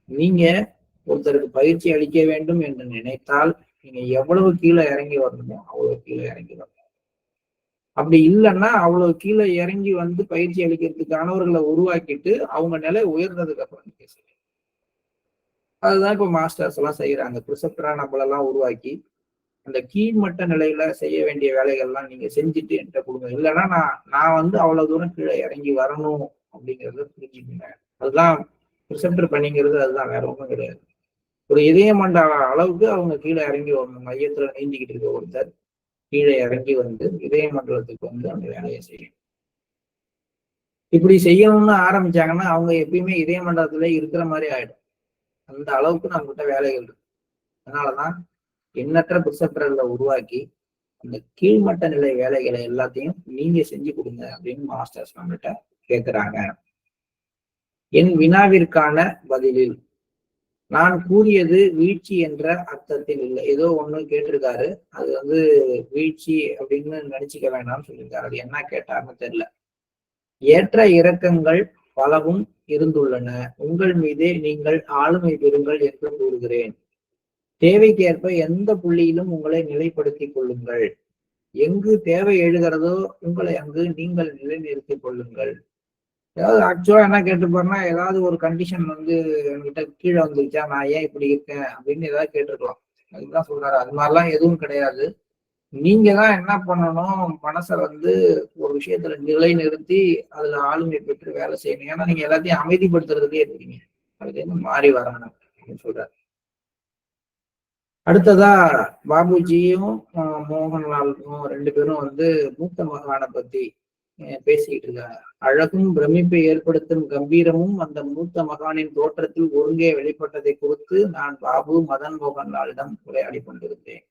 நீங்க ஒருத்தருக்கு பயிற்சி அளிக்க வேண்டும் என்று நினைத்தால் நீங்க எவ்வளவு கீழே இறங்கி வரணுமோ அவ்வளவு கீழே இறங்கி வரணும். அப்படி இல்லைன்னா அவ்வளவு கீழே இறங்கி வந்து பயிற்சி அளிக்கிறதுக்கானவர்களை உருவாக்கிட்டு அவங்க நிலை உயர்ந்ததுக்கு அப்புறம் பேசுறேன். அதுதான் இப்ப மாஸ்டர்ஸ் எல்லாம் செய்யறாங்க. பிரிசெப்டரா நம்மளெல்லாம் உருவாக்கி அந்த கீழ்மட்ட நிலையில செய்ய வேண்டிய வேலைகள்லாம் நீங்க செஞ்சுட்டு என்கிட்ட கொடுங்க. இல்லைன்னா நான் வந்து அவ்வளவு தூரம் கீழே இறங்கி வரணும் அப்படிங்கிறத புரிஞ்சுக்கோங்க. அதுதான் பிரிசெப்டர் பண்ணிங்கிறது. அதுதான், வேற ஒன்றும் கிடையாது. ஒரு இதய மண்டல அளவுக்கு அவங்க கீழே இறங்கி வரணும். மையத்துல நீந்திக்கிட்டு இருக்க ஒருத்தர் கீழே இறங்கி வந்து இதய மண்டலத்துக்கு வந்து அந்த வேலையை செய்யணும். இப்படி செய்யணும்னு ஆரம்பிச்சாங்கன்னா அவங்க எப்பயுமே இதய மண்டலத்துல இருக்கிற மாதிரி ஆயிடும். அந்த அளவுக்கு நம்மகிட்ட வேலைகள் இருக்கு. அதனாலதான் எண்ணற்ற பிரிசெப்டர்களை உருவாக்கி அந்த கீழ்மட்ட நிலை வேலைகளை எல்லாத்தையும் நீங்க செஞ்சு கொடுங்க அப்படின்னு மாஸ்டர்ஸ் நம்மகிட்ட கேட்கிறாங்க. என் வினாவிற்கான பதிலில் நான் கூறியது வீழ்ச்சி என்ற அர்த்தத்தில் இல்லை. ஏதோ ஒண்ணு கேட்டிருக்காரு, அது வந்து வீழ்ச்சி அப்படின்னு நினைச்சுக்க வேண்டாம்னு சொல்லியிருக்காரு. அது என்ன கேட்டாருன்னு தெரியல. ஏற்ற இறக்கங்கள் பலவும் இருந்துள்ளன. உங்கள் மீதே நீங்கள் ஆளுமை பெறுங்கள் என்று கூறுகிறேன். தேவைக்கேற்ப எந்த புள்ளியிலும் உங்களை நிலைப்படுத்திக் கொள்ளுங்கள். எங்கு தேவை எழுகிறதோ உங்களை அங்கு நீங்கள் நிலைநிறுத்திக் கொள்ளுங்கள். ஏதாவது ஆக்சுவலா என்ன கேட்டுப்பாருன்னா, ஏதாவது ஒரு கண்டிஷன் வந்து என்கிட்ட கீழே வந்துருச்சா, நான் ஏன் இப்படி இருக்கேன் அப்படின்னு ஏதாவது கேட்டிருக்கலாம். அதுதான் சொல்றாரு. அது மாதிரிலாம் எதுவும் கிடையாது. நீங்க தான் என்ன பண்ணணும், மனசை வந்து ஒரு விஷயத்துல நிலை நிறுத்தி அதுல ஆளுமை பெற்று வேலை செய்யணும். ஏன்னா நீங்க எல்லாத்தையும் அமைதிப்படுத்துறதுக்கே இருக்கீங்க. அதுல இருந்து மாறி வரணும் அப்படின்னு சொல்றாரு. அடுத்ததா பாபுஜியும் மோகன்லாலும் 2 பேரும் வந்து மூத்த மகானை பத்தி பேசிக்கிட்டு இருக்காங்க. அழகும் பிரமிப்பை ஏற்படுத்தும் கம்பீரமும் அந்த மூத்த மகானின் தோற்றத்தில் ஒருங்கே வெளிப்பட்டதை குறித்து நான் பாபு மதன் மோகன்லாலிடம் உரையாடி கொண்டிருந்தேன்.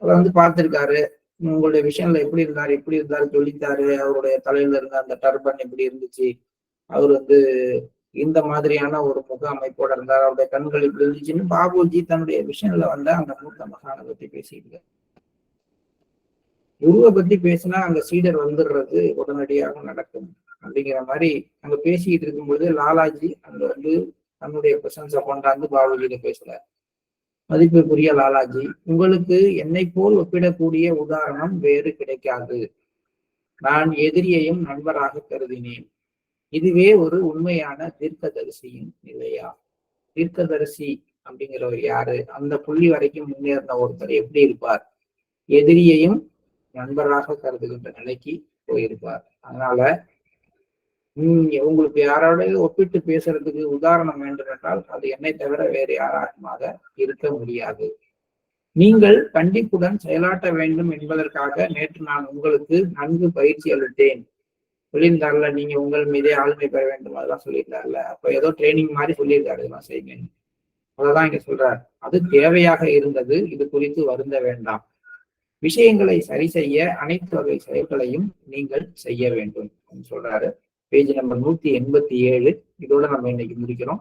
அவர் வந்து பார்த்திருக்காரு, உங்களுடைய விஷயம்ல எப்படி இருந்தாரு சொல்லித்தாரு. அவருடைய தலையில இருந்த அந்த டர்பன் எப்படி இருந்துச்சு, அவர் வந்து இந்த மாதிரியான ஒரு முக அமைப்போட இருந்தார், அவருடைய கண்கள் இப்படி இருந்துச்சுன்னு பாபுஜி தன்னுடைய விஷயம்ல வந்து அந்த மூத்த மகானை பத்தி பேசிட்டு குருவை பத்தி பேசினா அங்க சீடர் வந்துடுறது உடனடியாக நடக்கும் அப்படிங்கிற மாதிரி அங்க பேசிக்கிட்டு இருக்கும்பொழுது லாலாஜி அங்க வந்து தன்னுடைய பிரசன்ஸை கொண்டாந்து பாபுஜியில பேசுறாரு. மதிப்புக்குரிய லாலாஜி, உங்களுக்கு என்னை போல் ஒப்பிடக்கூடிய உதாரணம் வேறு கிடைக்காது. நான் எதிரியையும் நண்பராக கருதினேன். இதுவே ஒரு உண்மையான தீர்க்கதரிசியின் நிலையா? தீர்க்கதரிசி அப்படிங்கிறவர் யாரு? அந்த புள்ளி வரைக்கும் முன்னேறின ஒருத்தர் எப்படி இருப்பார்? எதிரியையும் நண்பராக கருதுகின்ற நிலைக்கு போயிருப்பார். அதனால உங்களுக்கு யாரோடய ஒப்பிட்டு பேசுறதுக்கு உதாரணம் வேண்டும் என்றால் அது என்னை தவிர வேறு யாராக இருக்க முடியாது. நீங்கள் கண்டிப்புடன் செயலாற்ற வேண்டும் என்பதற்காக நேற்று நான் உங்களுக்கு நன்கு பயிற்சி அளித்தேன். சொல்லியிருந்தாருல, நீங்க உங்கள் மீதே ஆளுமை பெற வேண்டும், அதெல்லாம் சொல்லியிருந்தாருல. அப்ப ஏதோ ட்ரைனிங் மாதிரி சொல்லியிருக்காரு இதெல்லாம் செய்யுங்க. அததான் இங்க சொல்றாரு. அது தேவையாக இருந்தது. இது குறித்து வருந்த வேண்டாம். விஷயங்களை சரி செய்ய அனைத்து வகை செயல்களையும் நீங்கள் செய்ய வேண்டும் சொல்றாரு. Page number 187. இதோட நம்ம இன்னைக்கு முடிக்கிறோம்.